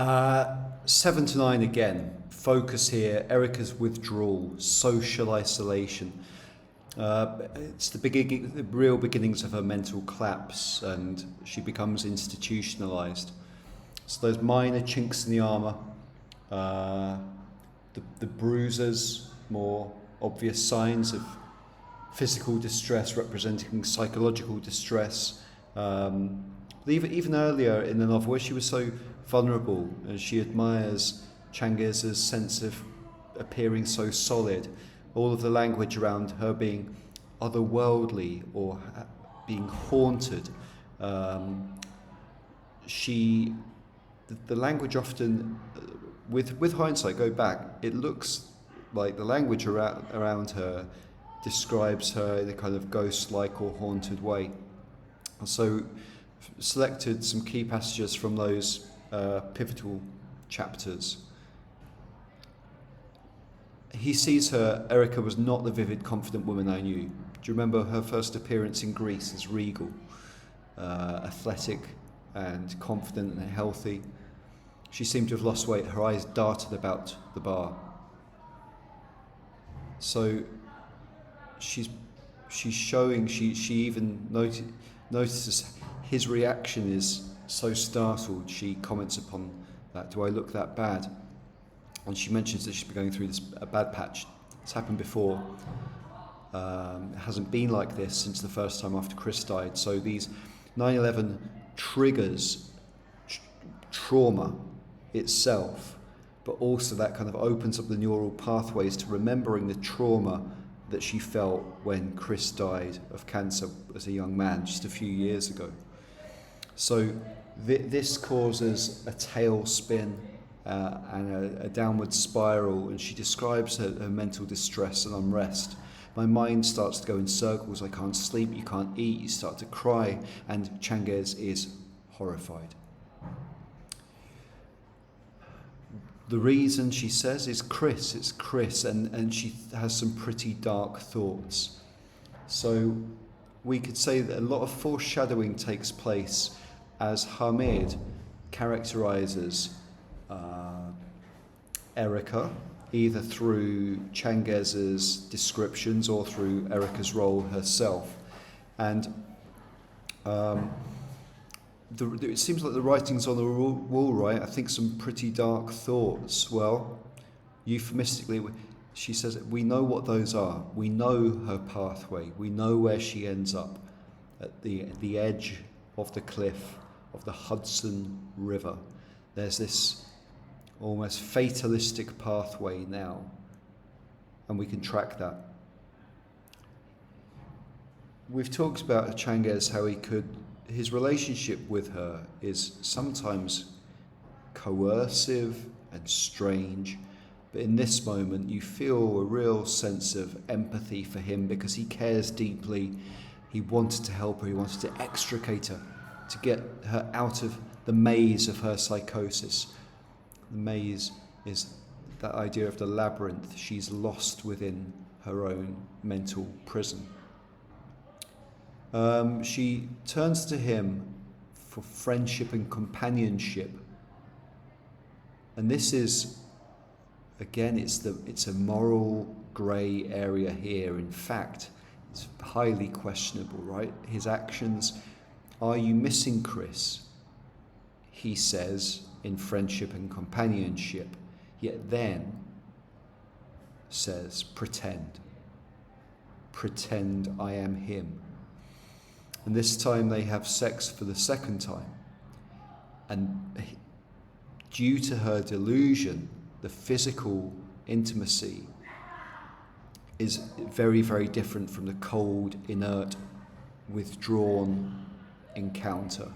7 to 9 again. Focus here, Erica's withdrawal, social isolation. It's the real beginnings of her mental collapse, and she becomes institutionalized. So those minor chinks in the armor, the bruises, more obvious signs of physical distress representing psychological distress. Even earlier in the novel, where she was so vulnerable and she admires Changez's sense of appearing so solid, all of the language around her being otherworldly or being haunted, the language often, with hindsight, go back, it looks like the language around her describes her in a kind of ghost-like or haunted way. So selected some key passages from those pivotal chapters. He sees her, Erica was not the vivid, confident woman I knew. Do you remember her first appearance in Greece as regal, athletic and confident and healthy? She seemed to have lost weight. Her eyes darted about the bar. So she's showing, she even notices his reaction is so startled. She comments upon that. Do I look that bad? And she mentions that she's been going through a bad patch. It's happened before. It hasn't been like this since the first time after Chris died. So these 9/11 triggers trauma itself, but also that kind of opens up the neural pathways to remembering the trauma that she felt when Chris died of cancer as a young man just a few years ago. So this causes a tailspin and a downward spiral, and she describes her mental distress and unrest. My mind starts to go in circles. I can't sleep, you can't eat, you start to cry, and Changez is horrified. The reason, she says, is Chris. It's Chris, and she has some pretty dark thoughts. So we could say that a lot of foreshadowing takes place as Hamid characterizes Erica, either through Changez's descriptions or through Erica's role herself. And it seems like the writing's on the wall, right? I think some pretty dark thoughts. Well, euphemistically, she says, we know what those are. We know her pathway. We know where she ends up, at the edge of the cliff of the Hudson River. There's this almost fatalistic pathway now, and we can track that. We've talked about Changez, how his relationship with her is sometimes coercive and strange, but in this moment you feel a real sense of empathy for him because he cares deeply. He wanted to help her, he wanted to extricate her, to get her out of the maze of her psychosis. The maze is that idea of the labyrinth. She's lost within her own mental prison. She turns to him for friendship and companionship. And this is, again, it's a moral grey area here. In fact, it's highly questionable, right? His actions. Are you missing Chris? He says in friendship and companionship, yet then says, pretend I am him. And this time they have sex for the second time. And due to her delusion, the physical intimacy is very, very different from the cold, inert, withdrawn encounter.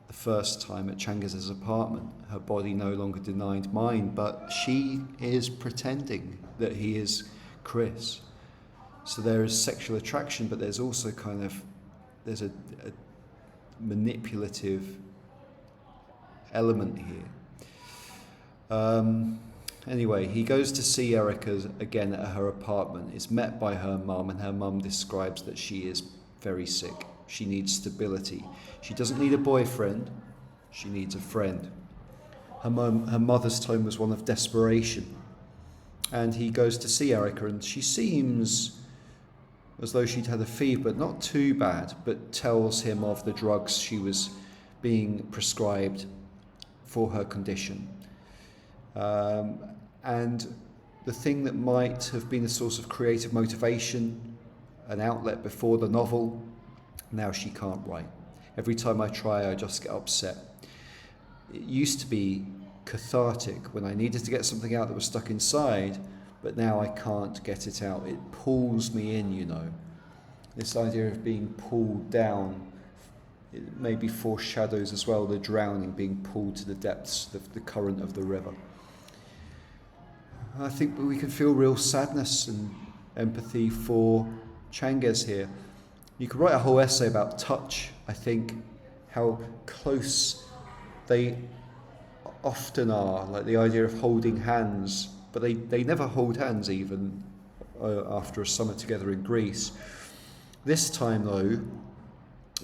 The first time at Changez's apartment, her body no longer denied mind, but she is pretending that he is Chris. So there is sexual attraction, but there's also there's a manipulative element here. Anyway, he goes to see Erica again at her apartment. Is met by her mum, and her mum describes that she is very sick. She needs stability. She doesn't need a boyfriend, she needs a friend. her mother's tone was one of desperation. And he goes to see Erica, and she seems as though she'd had a fever, but not too bad, but tells him of the drugs she was being prescribed for her condition. And the thing that might have been a source of creative motivation, an outlet before the novel, now she can't write. Every time I try, I just get upset. It used to be cathartic when I needed to get something out that was stuck inside, but now I can't get it out. It pulls me in, you know. This idea of being pulled down, it maybe foreshadows as well the drowning, being pulled to the depths of the current of the river. I think we can feel real sadness and empathy for Changes here. You could write a whole essay about touch, I think, how close they often are, like the idea of holding hands, but they never hold hands even after a summer together in Greece. This time, though,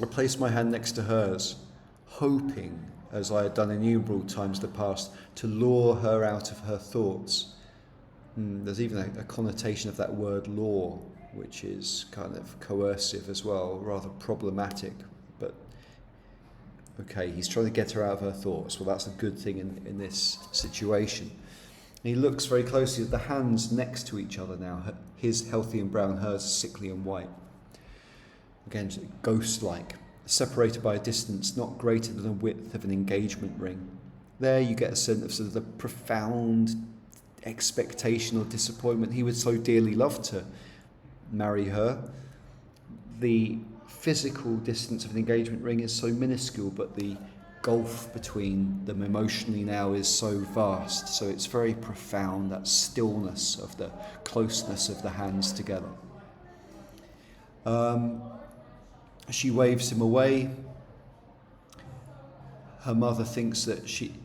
I placed my hand next to hers, hoping, as I had done innumerable times in the past, to lure her out of her thoughts. There's even a connotation of that word lure, which is kind of coercive as well, rather problematic. But okay, he's trying to get her out of her thoughts. Well, that's a good thing in this situation. And he looks very closely at the hands next to each other now. His healthy and brown, hers sickly and white. Again, ghost-like, separated by a distance not greater than the width of an engagement ring. There you get a sense of sort of the profound expectation or disappointment. He would so dearly love to marry her. The physical distance of an engagement ring is so minuscule, but the gulf between them emotionally now is so vast. So it's very profound, that stillness of the closeness of the hands together. She waves him away. Her mother thinks that she's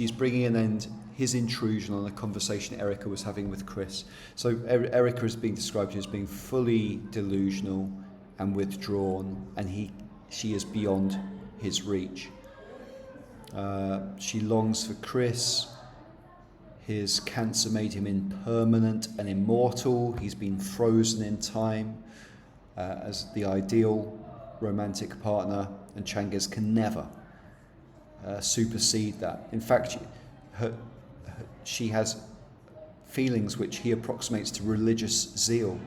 bringing an end his intrusion on a conversation Erica was having with Chris. So Erica is being described as being fully delusional and withdrawn, and she is beyond his reach. She longs for Chris. His cancer made him impermanent and immortal. He's been frozen in time as the ideal romantic partner, and Changes can never supersede that. In fact, she has feelings which he approximates to religious zeal.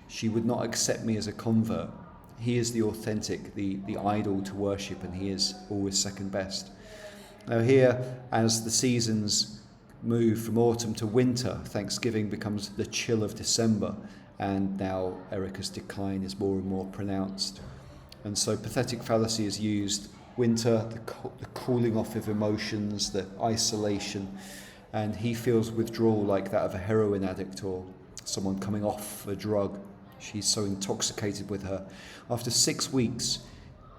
She would not accept me as a convert. He is the authentic, the idol to worship, and he is always second best. Now here, as the seasons move from autumn to winter, Thanksgiving becomes the chill of December, and now Erica's decline is more and more pronounced. And so pathetic fallacy is used. Winter, the cooling off of emotions, the isolation, and he feels withdrawal like that of a heroin addict or someone coming off a drug. She's so intoxicated with her. After 6 weeks,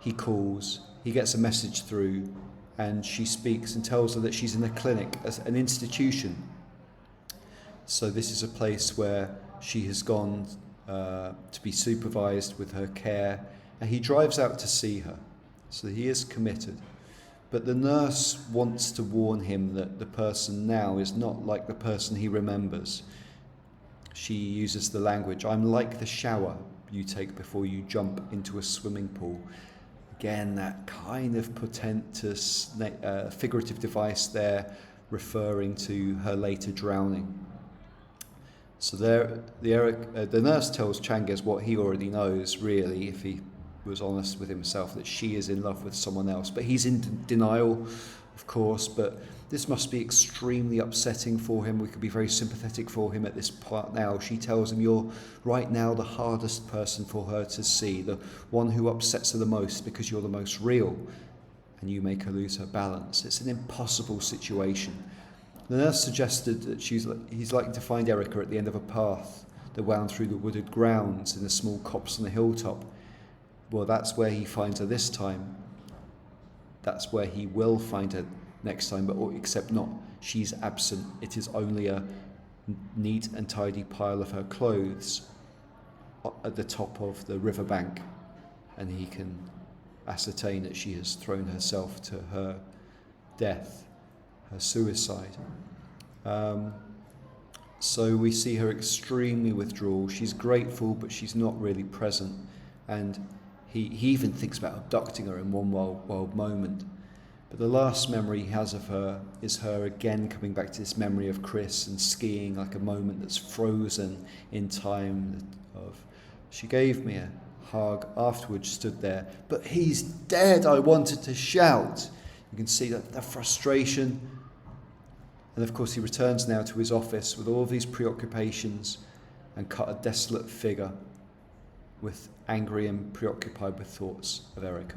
he calls, he gets a message through, and she speaks and tells her that she's in a clinic, an institution. So this is a place where she has gone to be supervised with her care, and he drives out to see her. So he is committed. But the nurse wants to warn him that the person now is not like the person he remembers. She uses the language, "I'm like the shower you take before you jump into a swimming pool." Again, that kind of portentous figurative device there referring to her later drowning. So the nurse tells Changes what he already knows, really, if he was honest with himself, that she is in love with someone else. But he's in denial, of course, but this must be extremely upsetting for him. We could be very sympathetic for him at this part now. She tells him, "You're right now the hardest person for her to see, the one who upsets her the most, because you're the most real, and you make her lose her balance." It's an impossible situation. The nurse suggested that he's likely to find Erica at the end of a path that wound through the wooded grounds in a small copse on the hilltop. Well, that's where he finds her this time. That's where he will find her next time, but except not. She's absent. It is only a neat and tidy pile of her clothes at the top of the riverbank, and he can ascertain that she has thrown herself to her death, her suicide. So we see her extremely withdrawal. She's grateful, but she's not really present. And he even thinks about abducting her in one wild moment. But the last memory he has of her is her again coming back to this memory of Chris and skiing, like a moment that's frozen in time. Of she gave me a hug, afterwards stood there, but he's dead, I wanted to shout. You can see that the frustration. And of course he returns now to his office with all these preoccupations and cut a desolate figure, with angry and preoccupied with thoughts of Erica.